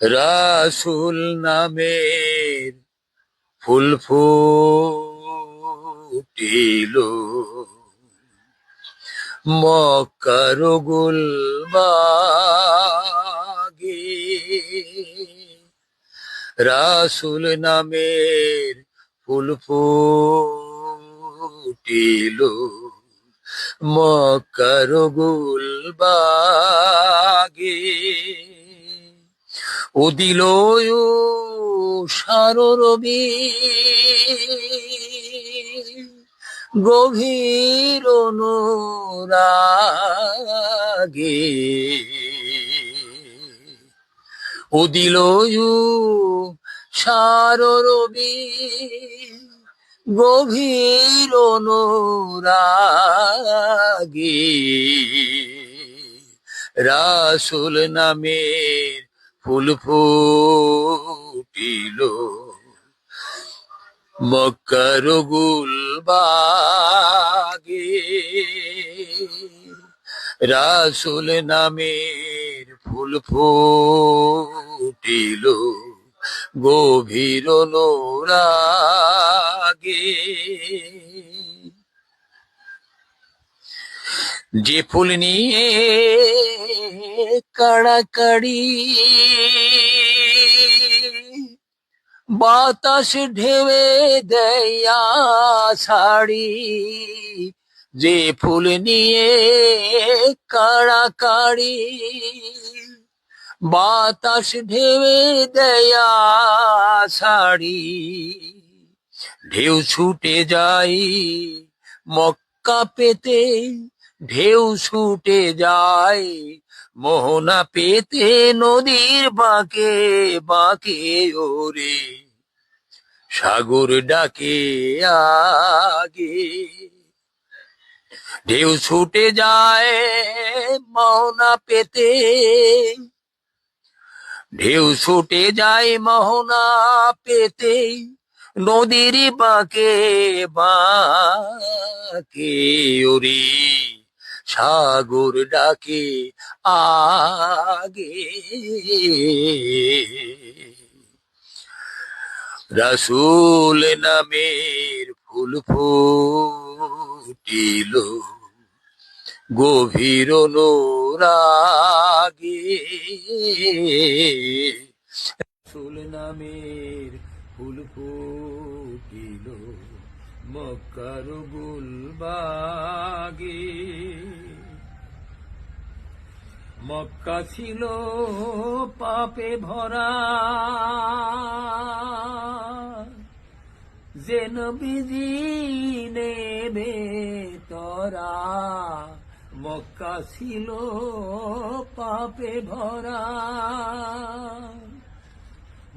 রাসূল নামের ফুল ফুটিল মক্কার গুলবাগে। রাসূল নামের ফুল ফুটিল মক্কার গুলবাগে। উদিল সাররবি গভীর অনুরাগে। উদিল সাররবি গভীর অনুরাগে। রাসূল নামের ফুল ফুটিল মক্কার গুলবাগে। রাসূল নামের ফুল ফুটিল গভীর অনুরাগে। যে ফুল নিয়ে কাড়াকাড়ি বাতাস ঢেউে দেয়া ছাড়ি। যে ফুল নিয়ে কাড়াকাড়ি বাতাস ঢেউে দেয়া ছাড়ি। ঢেউ ছুটে যাই মক্কা পেতে, ঢেউ ছুটে যায় মোহনা পেতে নদীর বাঁকে বাঁকে। ওরে সাগর ডাকে আগে। ঢেউ ছুটে যায় মোহনা পেতে, ঢেউ ছুটে যায় মোহনা পেতে নদীর বাঁকে বাঁকে। ওরে সাগর ডাকে আগে। রাসূল নামের ফুল ফুটিল গভীর অনুরাগে। রাসূল নামের ফুল ফুটিল মক্কার গুলবাগে। মক্কা ছিল পাপে ভরা, যে নবীজি নেবে তরা। মক্কা ছিল পাপে ভরা,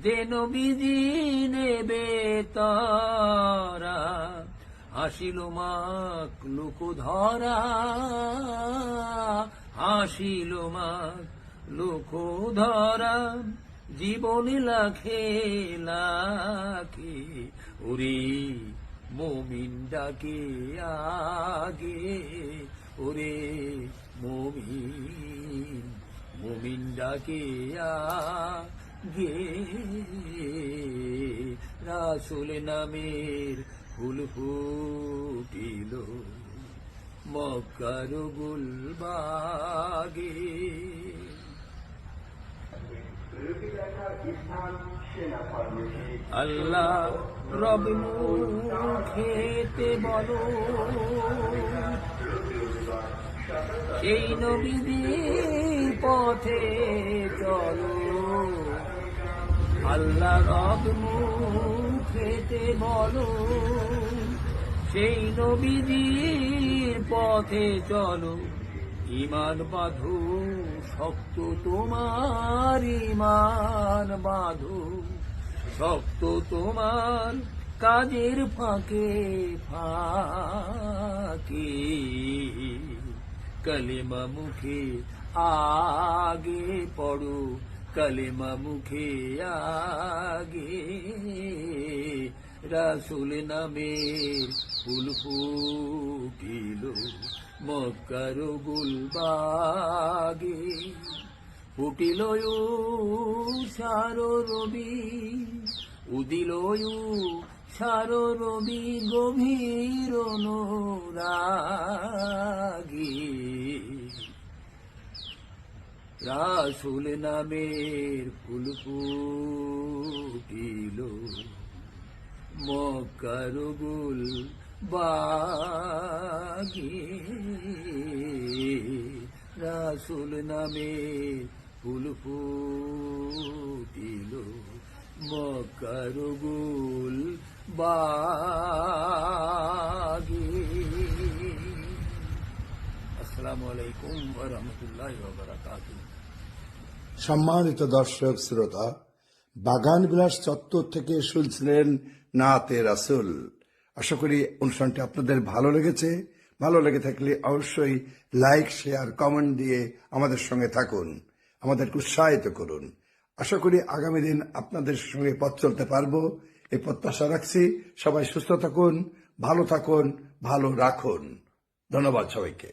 যে নবীজি নেবে তরা। হাসিল মাক লোক ধরা, হাসিল মাক লোক ধরা। জীবন লাখে লাখে ওরে মুমিন ডাকে আগে। ওরে মুমিন ডাকে আগে। রাসূল নামের ফুল ফুটিল মক্কার গুলবাগে। আল্লাহ রব মুখেতে বলো, সেই নবীর পথে চলো। আল্লাহ রব মুখেতে বলো, সেই নবীর পথে চলো। ইমান বাঁধো শক্ত তোমার, ইমান বাঁধো শক্ত তোমার। কাজের ফাঁকে ফাঁকে কলেমা মুখে আগে পড়ো, কলেমা মুখে আগে। রাসূল নামের ফুল ফুটিল মক্কার গুলবাগে। ফুটিল সার রবি উদিল সার রবি গভীর অনুরাগী রাসূল নামের ফুল ফুটিল মক্কার গুল বাগি রাসূল নামের ফুল ফুটিল মক্কার গুল বাগি। আসসালামু আলাইকুম ওয়া রাহমাতুল্লাহি ওয়া বারাকাতুহু। সম্মানিত দর্শক শ্রোতা, বাগান বিলাস চত্বর থেকে শুনছিলেন নাতে রাসূল। আশা করি অনুষ্ঠানটি আপনাদের ভালো লেগেছে। ভালো লেগে থাকলে অবশ্যই লাইক, শেয়ার, কমেন্ট দিয়ে আমাদের সঙ্গে থাকুন, আমাদেরকে উৎসাহিত করুন। আশা করি আগামী দিন আপনাদের সঙ্গে পথ চলতে পারবো, এই প্রত্যাশা রাখছি। সবাই সুস্থ থাকুন, ভালো থাকুন, ভালো রাখুন। ধন্যবাদ সবাইকে।